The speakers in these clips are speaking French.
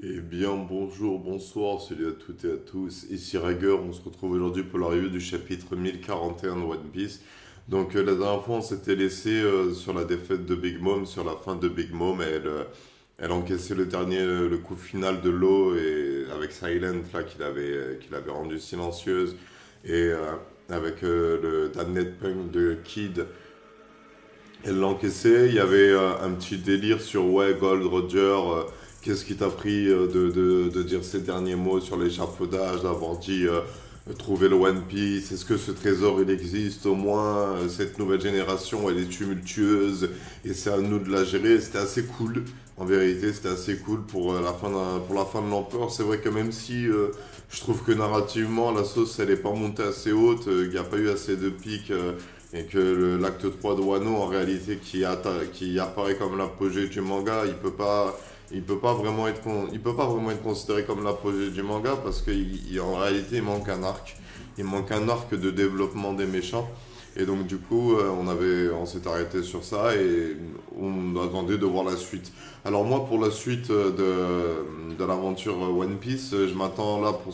Eh bien, bonjour, bonsoir, salut à toutes et à tous. Ici Rager, on se retrouve aujourd'hui pour la review du chapitre 1041 de One Piece. Donc, la dernière fois, on s'était laissé sur la défaite de Big Mom, sur la fin de Big Mom. Elle encaissait le dernier, le coup final de l'eau et avec Silent là qu'il avait rendu silencieuse et avec le Damned Punk de Kid. Elle l'encaissait, il y avait un petit délire sur ouais, Gold Roger, qu'est-ce qui t'a pris de dire ces derniers mots sur l'échafaudage, d'avoir dit trouver le One Piece, est-ce que ce trésor il existe au moins, cette nouvelle génération elle est tumultueuse et c'est à nous de la gérer, c'était assez cool, en vérité c'était assez cool pour, pour la fin de l'Empereur, c'est vrai que même si je trouve que narrativement la sauce elle est pas montée assez haute, il n'y a pas eu assez de pics et que l'acte 3 de Wano en réalité qui apparaît comme l'apogée du manga, il peut pas vraiment être considéré comme l'apogée du manga parce qu'en réalité il manque un arc. Il manque un arc de développement des méchants. Et donc du coup on s'est arrêté sur ça et on attendait de voir la suite. Alors moi pour la suite de l'aventure One Piece, je m'attends là pour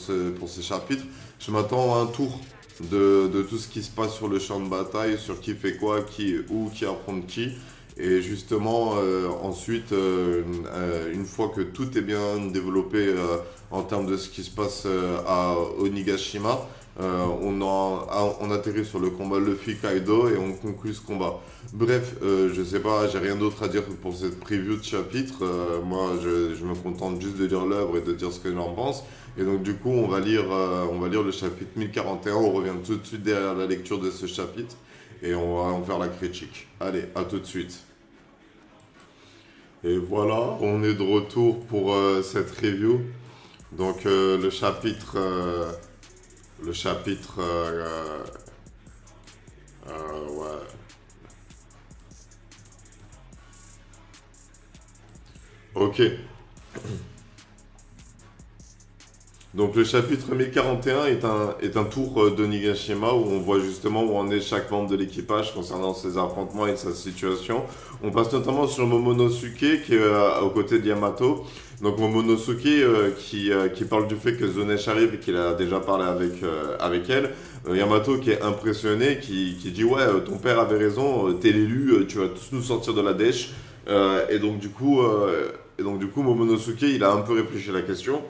ces chapitres, je m'attends à un tour de tout ce qui se passe sur le champ de bataille, sur qui fait quoi, qui où, qui affronte qui. Et justement, ensuite, une fois que tout est bien développé en termes de ce qui se passe à Onigashima, on atterrit sur le combat Luffy-Kaido et on conclut ce combat. Bref, je sais pas, j'ai rien d'autre à dire pour cette preview de chapitre. Moi, je me contente juste de lire l'œuvre et de dire ce que j'en pense. Et donc, du coup, on va lire le chapitre 1041. On revient tout de suite derrière la lecture de ce chapitre et on va en faire la critique. Allez, à tout de suite. Et voilà, on est de retour pour cette review. Donc le chapitre, ouais. Ok. Donc le chapitre 1041 est un tour de Nigashima où on voit justement où en est chaque membre de l'équipage concernant ses affrontements et sa situation. On passe notamment sur Momonosuke qui est aux côtés de Yamato. Donc Momonosuke qui parle du fait que Zonesh arrive et qu'il a déjà parlé avec elle. Yamato qui est impressionné, qui dit ouais ton père avait raison, t'es l'élu, tu vas tous nous sortir de la dèche. Et donc du coup Momonosuke il a un peu réfléchi à la question.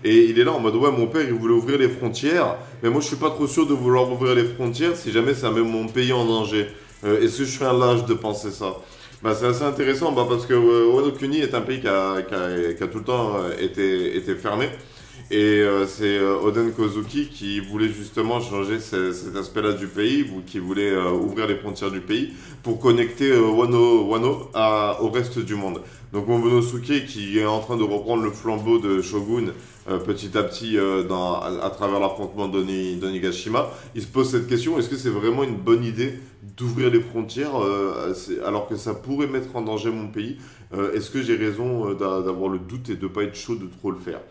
Et il est là en mode ouais mon père il voulait ouvrir les frontières mais moi je suis pas trop sûr de vouloir ouvrir les frontières si jamais ça met mon pays en danger. Est-ce que je suis un lâche de penser ça? Bah c'est assez intéressant parce que Wano Kuni est un pays qui a tout le temps été fermé et c'est Oden Kozuki qui voulait justement changer cet aspect-là du pays, qui voulait ouvrir les frontières du pays pour connecter Wano au reste du monde. Donc Momonosuke qui est en train de reprendre le flambeau de Shogun petit à petit à travers l'affrontement d'Onigashima, il se pose cette question, est-ce que c'est vraiment une bonne idée d'ouvrir les frontières alors que ça pourrait mettre en danger mon pays? Est-ce que j'ai raison d'avoir le doute et de ne pas être chaud de trop le faire?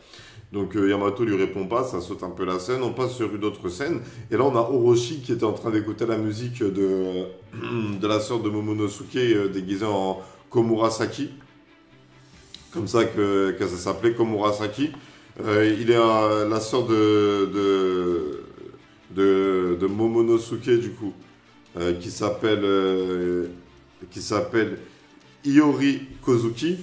Donc Yamato lui répond pas, ça saute un peu la scène, on passe sur une autre scène, et là on a Orochi qui était en train d'écouter la musique de la sœur de Momonosuke déguisée en Komurasaki, comme ça que ça s'appelait Komurasaki. Il est la sœur de Momonosuke du coup, qui s'appelle Iori Kozuki.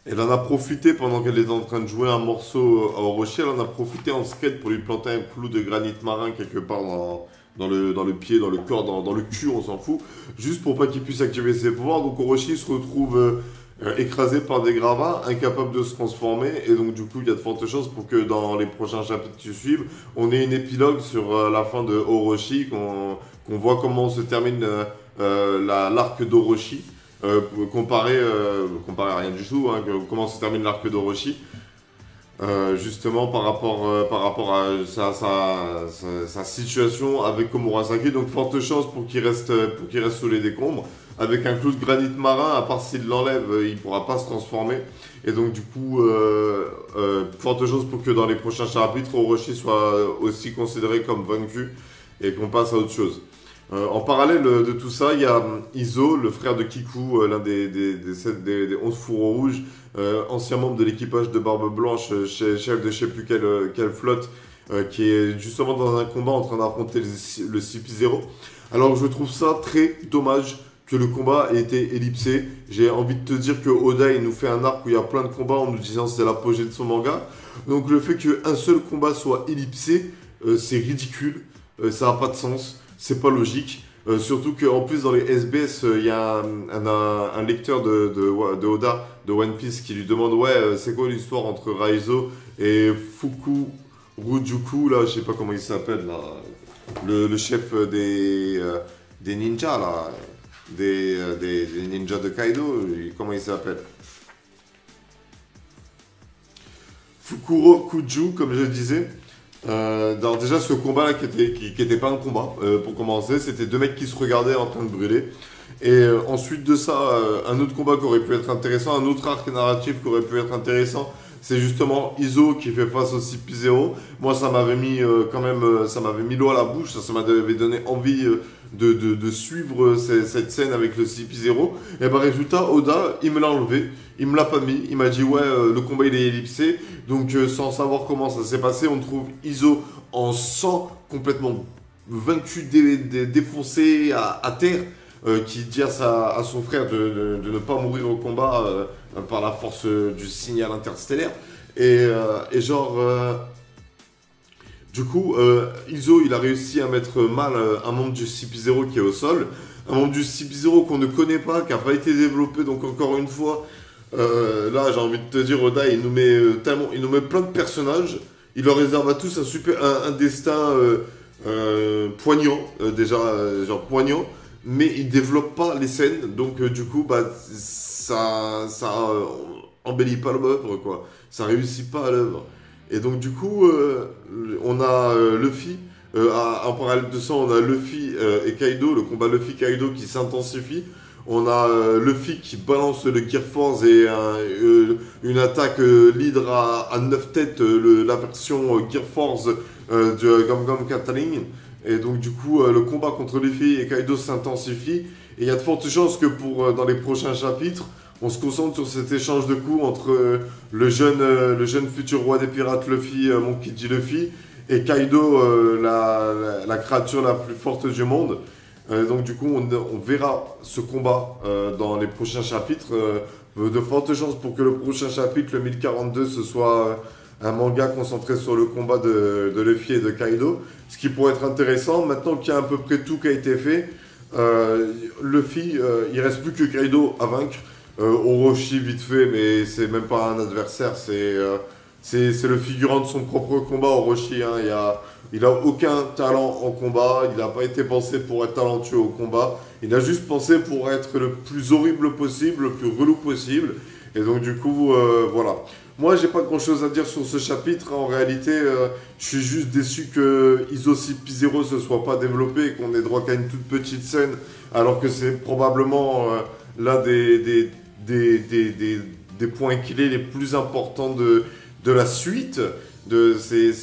Elle en a profité pendant qu'elle était en train de jouer un morceau à Orochi, elle en a profité en skate pour lui planter un clou de granit marin quelque part dans le pied, dans le corps, dans le cul, on s'en fout, juste pour pas qu'il puisse activer ses pouvoirs. Donc Orochi se retrouve écrasé par des gravats, incapable de se transformer, et donc du coup il y a de fortes chances pour que dans les prochains chapitres qui suivent, on ait une épilogue sur la fin de Orochi, qu'on voit comment se termine l'arc d'Orochi. Comparé à rien du tout, hein, comment se termine l'arc d'Orochi, justement par rapport à sa situation avec Komurasaki. Donc forte chance pour qu'il reste sous les décombres. Avec un clou de granit marin, à part s'il l'enlève, il ne pourra pas se transformer. Et donc du coup, forte chance pour que dans les prochains chapitres, Orochi soit aussi considéré comme vaincu et qu'on passe à autre chose. En parallèle de tout ça, il y a Izo, le frère de Kiku, l'un des 11 fourreaux rouges, ancien membre de l'équipage de Barbe Blanche, chef de je sais plus quelle flotte, qui est justement dans un combat en train d'affronter le CP0. Alors je trouve ça très dommage que le combat ait été ellipsé. J'ai envie de te dire que Oda il nous fait un arc où il y a plein de combats en nous disant c'est l'apogée de son manga. Donc le fait qu'un seul combat soit ellipsé, c'est ridicule, ça n'a pas de sens. C'est pas logique. Surtout qu'en plus, dans les SBS, il y a un lecteur de Oda, de One Piece, qui lui demande ouais, c'est quoi l'histoire entre Raizo et Fukurujuku, là, je sais pas comment il s'appelle, là, le chef des ninjas, là, des ninjas de Kaido, comment il s'appelle? Fukurokuju, comme je le disais. Alors déjà ce combat là qui était pas un combat pour commencer, c'était deux mecs qui se regardaient en train de brûler. Et ensuite de ça, un autre combat qui aurait pu être intéressant, un autre arc narratif qui aurait pu être intéressant, c'est justement Izo qui fait face au CP0. Moi ça m'avait mis quand même, ça m'avait mis l'eau à la bouche, ça m'avait donné envie de suivre cette scène avec le CP0. Et bah résultat, Oda, il me l'a enlevé, il me l'a pas mis, il m'a dit ouais, le combat il est ellipsé. Donc sans savoir comment ça s'est passé, on trouve Izo en sang, complètement vaincu, défoncé à terre, qui dit à son frère de ne pas mourir au combat par la force du signal interstellaire. Et genre... Du coup, Izo, il a réussi à mettre mal un membre du CP0 qui est au sol. Un membre du CP0 qu'on ne connaît pas, qui n'a pas été développé. Donc encore une fois, là j'ai envie de te dire, Oda, il nous met plein de personnages. Il leur réserve à tous un destin poignant, déjà, genre poignant. Mais il développe pas les scènes. Donc du coup, bah, ça embellit pas l'œuvre, quoi. Ça réussit pas à l'œuvre. Et donc du coup, on a Luffy, en parallèle de ça, on a Luffy et Kaido, le combat Luffy-Kaido qui s'intensifie. On a Luffy qui balance le Gear Force et une attaque l'hydre à 9 têtes, la version Gear Force de Gum Gum Catling. Et donc du coup, le combat contre Luffy et Kaido s'intensifie. Et il y a de fortes chances que dans les prochains chapitres, on se concentre sur cet échange de coups entre le jeune futur roi des pirates Luffy, Monkey D. Luffy, et Kaido, la créature la plus forte du monde. Donc du coup, on verra ce combat dans les prochains chapitres. De fortes chances pour que le prochain chapitre, le 1042, ce soit un manga concentré sur le combat de Luffy et de Kaido. Ce qui pourrait être intéressant, maintenant qu'il y a à peu près tout qui a été fait, Luffy, il reste plus que Kaido à vaincre. Orochi vite fait, mais c'est même pas un adversaire, c'est le figurant de son propre combat, Orochi. Hein. Il a aucun talent en combat, il n'a pas été pensé pour être talentueux au combat, il a juste pensé pour être le plus horrible possible, le plus relou possible. Et donc du coup, voilà. Moi, j'ai pas grand chose à dire sur ce chapitre. En réalité, je suis juste déçu que Izo CP0 se soit pas développé et qu'on ait droit qu'à une toute petite scène, alors que c'est probablement l'un des points clés les plus importants de la suite de ces...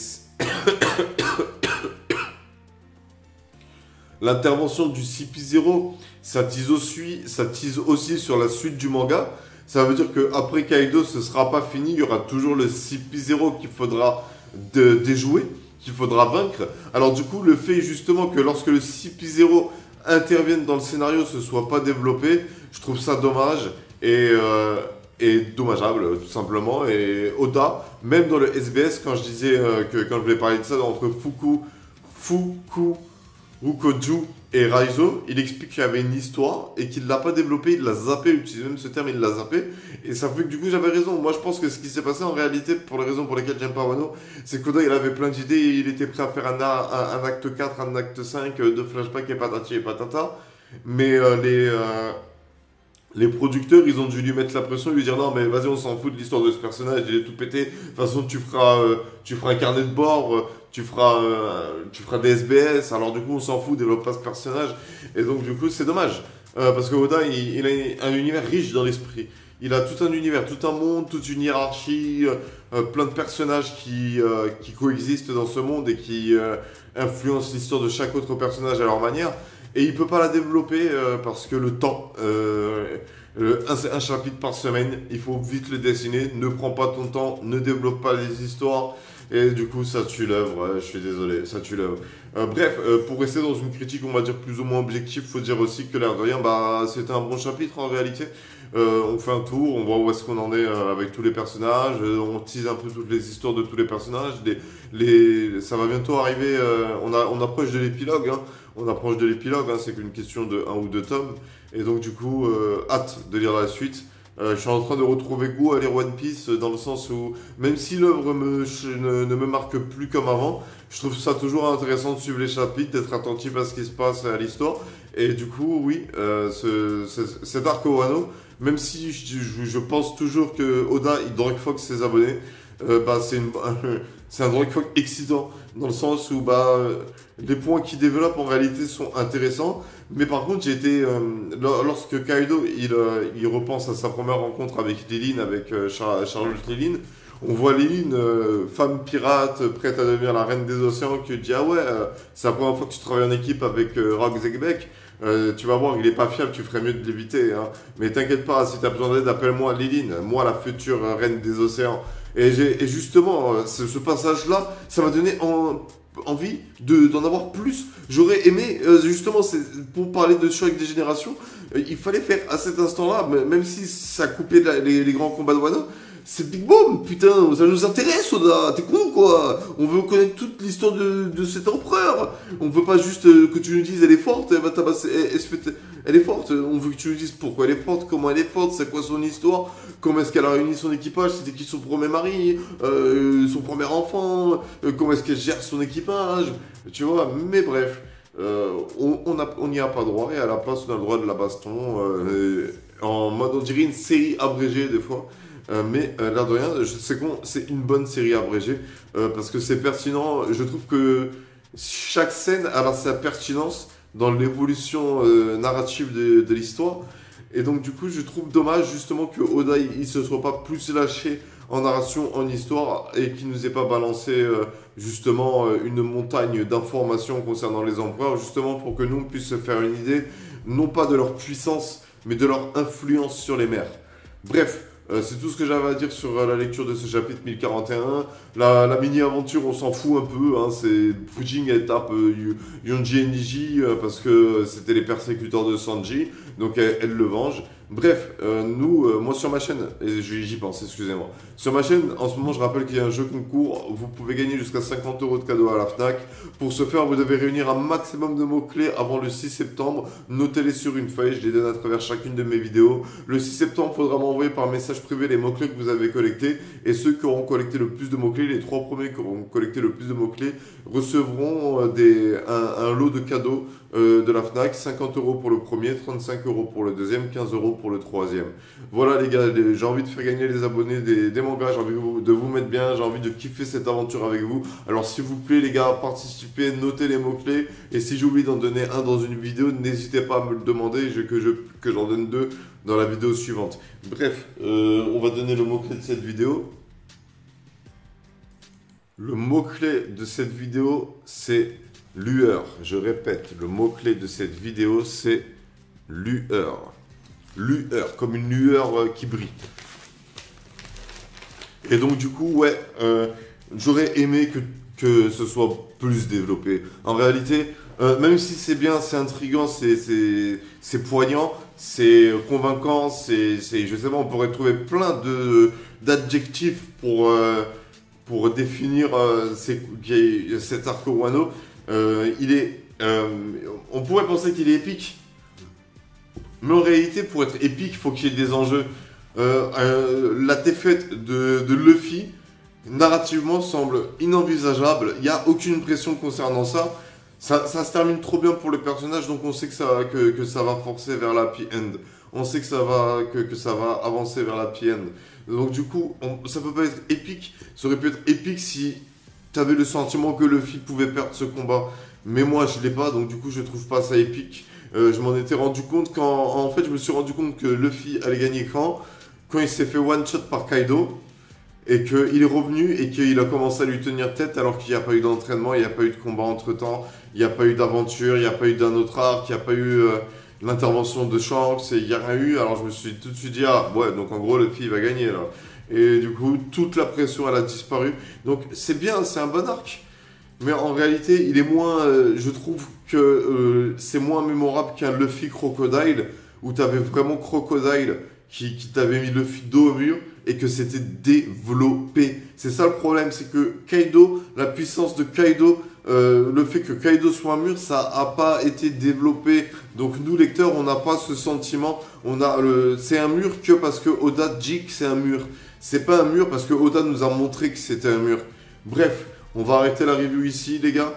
L'intervention du CP0, ça tease aussi sur la suite du manga. Ça veut dire qu'après Kaido, ce ne sera pas fini. Il y aura toujours le CP0 qu'il faudra déjouer, qu'il faudra vaincre. Alors du coup, le fait justement que lorsque le CP0 intervienne dans le scénario, ce ne soit pas développé, je trouve ça dommage et dommageable, tout simplement. Et Oda, même dans le SBS, quand je disais quand je voulais parler de ça, entre Fukurokuju et Raizo, il explique qu'il y avait une histoire et qu'il ne l'a pas développée, il l'a zappé, il utilise même ce terme, il l'a zappé. Et ça fait que du coup j'avais raison. Moi je pense que ce qui s'est passé en réalité, pour les raisons pour lesquelles j'aime pas Wano, c'est qu'Oda il avait plein d'idées et il était prêt à faire un acte 4, un acte 5 de flashback et patati et patata. Mais les producteurs, ils ont dû lui mettre la pression et lui dire non mais vas-y on s'en fout de l'histoire de ce personnage, il est tout pété, de toute façon tu feras un carnet de bord, tu feras des SBS, alors du coup on s'en fout, développe pas ce personnage. Et donc du coup c'est dommage, parce que Oda il a un univers riche dans l'esprit, il a tout un univers, tout un monde, toute une hiérarchie, plein de personnages qui coexistent dans ce monde et qui influencent l'histoire de chaque autre personnage à leur manière. et il peut pas la développer parce que le temps, un chapitre par semaine, il faut vite le dessiner, ne prends pas ton temps, ne développe pas les histoires, et du coup ça tue l'œuvre, je suis désolé, ça tue l'œuvre. Bref, pour rester dans une critique on va dire plus ou moins objective, faut dire aussi que l'air de rien, bah c'était un bon chapitre en réalité. On fait un tour, on voit où est-ce qu'on en est avec tous les personnages, on tease un peu toutes les histoires de tous les personnages, ça va bientôt arriver, on approche de l'épilogue, hein. On approche de l'épilogue, hein, c'est qu'une question de 1 ou 2 tomes, et donc du coup, hâte de lire la suite. Je suis en train de retrouver goût à lire One Piece dans le sens où, même si l'œuvre ne me marque plus comme avant, je trouve ça toujours intéressant de suivre les chapitres, d'être attentif à ce qui se passe à l'histoire. Et du coup, oui, cet arc Wano, même si je pense toujours que Oda, il drugfox ses abonnés, bah, c'est un drugfox excitant, dans le sens où bah, les points qu'il développe en réalité sont intéressants. Mais par contre, lorsque Kaido il repense à sa première rencontre avec Lilin, avec Charlotte Lilin, on voit Lilin, femme pirate, prête à devenir la reine des océans, qui dit ah ouais, c'est la première fois que tu travailles en équipe avec Rock Zekbek. Tu vas voir, il est pas fiable, tu ferais mieux de l'éviter. Hein. Mais t'inquiète pas, si tu as besoin d'aide, appelle-moi Lilin, moi la future reine des océans. Et justement, ce passage-là, ça m'a donné envie d'en avoir plus. J'aurais aimé, justement, pour parler de Shuriken des générations, il fallait faire à cet instant-là, même si ça coupait les grands combats de Wano, c'est Big Mom, putain, ça nous intéresse, Oda, t'es con quoi? On veut connaître toute l'histoire de cet empereur. On veut pas juste que tu nous dises elle est forte, elle va tabasser, elle est forte. On veut que tu nous dises pourquoi elle est forte, comment elle est forte, c'est quoi son histoire, comment est-ce qu'elle a réuni son équipage, c'était qui son premier mari, son premier enfant, comment est-ce qu'elle gère son équipage, tu vois, mais bref. On n'y a pas droit, et à la place on a le droit de la baston, en mode on dirait une série abrégée des fois. Mais l'air de rien, c'est une bonne série abrégée parce que c'est pertinent. Je trouve que chaque scène a sa pertinence dans l'évolution narrative de l'histoire. Et donc, du coup, je trouve dommage justement que Oda il se soit pas plus lâché en narration, en histoire et qu'il nous ait pas balancé justement une montagne d'informations concernant les empereurs, justement pour que nous on puisse se faire une idée, non pas de leur puissance, mais de leur influence sur les mers. Bref. C'est tout ce que j'avais à dire sur la lecture de ce chapitre 1041. La mini-aventure, on s'en fout un peu. Hein, c'est Fujin, elle tape Yonji et Niji parce que c'était les persécuteurs de Sanji. Donc elle le venge. Bref, moi sur ma chaîne, et j'y pense, excusez-moi. Sur ma chaîne, en ce moment, je rappelle qu'il y a un jeu concours. Vous pouvez gagner jusqu'à 50 € de cadeaux à la Fnac. Pour ce faire, vous devez réunir un maximum de mots-clés avant le 6 septembre. Notez-les sur une feuille, je les donne à travers chacune de mes vidéos. Le 6 septembre, il faudra m'envoyer par message privé les mots-clés que vous avez collectés. Et ceux qui auront collecté le plus de mots-clés, les 3 premiers qui auront collecté le plus de mots-clés, recevront un lot de cadeaux de la Fnac, 50 € pour le premier, 35 € pour le deuxième, 15 € pour le troisième. Voilà les gars, j'ai envie de faire gagner les abonnés des mangas, j'ai envie de vous mettre bien, j'ai envie de kiffer cette aventure avec vous. Alors s'il vous plaît les gars, participez, notez les mots-clés, et si j'oublie d'en donner un dans une vidéo, n'hésitez pas à me le demander, que j'en donne 2 dans la vidéo suivante. Bref, on va donner le mot-clé de cette vidéo. Le mot-clé de cette vidéo, c'est lueur. Je répète, le mot-clé de cette vidéo, c'est lueur. Lueur, comme une lueur qui brille. Et donc, du coup, ouais, j'aurais aimé que ce soit plus développé. En réalité, même si c'est bien, c'est intriguant, c'est poignant, c'est convaincant, je sais pas, on pourrait trouver plein d'adjectifs pour définir cet arc Wano. On pourrait penser qu'il est épique, mais en réalité, pour être épique, il faut qu'il y ait des enjeux. La défaite de Luffy, narrativement, semble inenvisageable. Il n'y a aucune pression concernant ça. Ça se termine trop bien pour le personnage, donc on sait que ça va forcer vers la happy end. On sait que ça va avancer vers la happy end. Donc du coup, ça peut pas être épique. Ça aurait pu être épique si tu avais le sentiment que Luffy pouvait perdre ce combat. Mais moi, je l'ai pas, donc du coup, je trouve pas ça épique. Je m'en étais rendu compte je me suis rendu compte que Luffy allait gagner quand il s'est fait one-shot par Kaido. et qu'il est revenu et qu'il a commencé à lui tenir tête alors qu'il n'y a pas eu d'entraînement, il n'y a pas eu de combat entre-temps, il n'y a pas eu d'aventure, il n'y a pas eu d'un autre arc, il n'y a pas eu l'intervention de Shanks, il n'y a rien eu. Alors je me suis tout de suite dit, ah ouais, donc en gros Luffy va gagner là. Et du coup, toute la pression elle a disparu. Donc c'est bien, c'est un bon arc. Mais en réalité, il est moins. Je trouve que c'est moins mémorable qu'un Luffy Crocodile, où tu avais vraiment Crocodile qui t'avait mis Luffy dos au mur et que c'était développé. C'est ça le problème, c'est que Kaido, la puissance de Kaido, le fait que Kaido soit un mur, ça n'a pas été développé. Donc nous, lecteurs, on n'a pas ce sentiment. C'est un mur que parce que Oda dit que c'est un mur. C'est pas un mur parce que Oda nous a montré que c'était un mur. Bref. On va arrêter la review ici, les gars,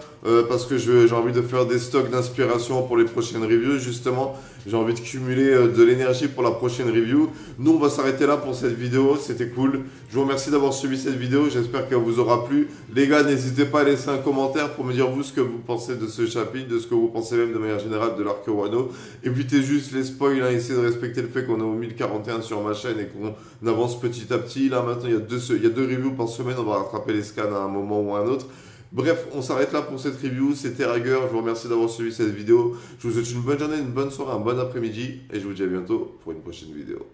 parce que j'ai envie de faire des stocks d'inspiration pour les prochaines reviews, justement. J'ai envie de cumuler de l'énergie pour la prochaine review. Nous, on va s'arrêter là pour cette vidéo. C'était cool. Je vous remercie d'avoir suivi cette vidéo. J'espère qu'elle vous aura plu. Les gars, n'hésitez pas à laisser un commentaire pour me dire, vous, ce que vous pensez de ce chapitre, de ce que vous pensez même de manière générale de l'arc Wano. Évitez juste les spoils, hein. Essayez de respecter le fait qu'on est au 1041 sur ma chaîne et qu'on avance petit à petit. Là, maintenant, il y a deux reviews par semaine. On va rattraper les scans à un moment ou à un autre. Bref, on s'arrête là pour cette review. C'était Rager, je vous remercie d'avoir suivi cette vidéo. Je vous souhaite une bonne journée, une bonne soirée, un bon après-midi. Et je vous dis à bientôt pour une prochaine vidéo.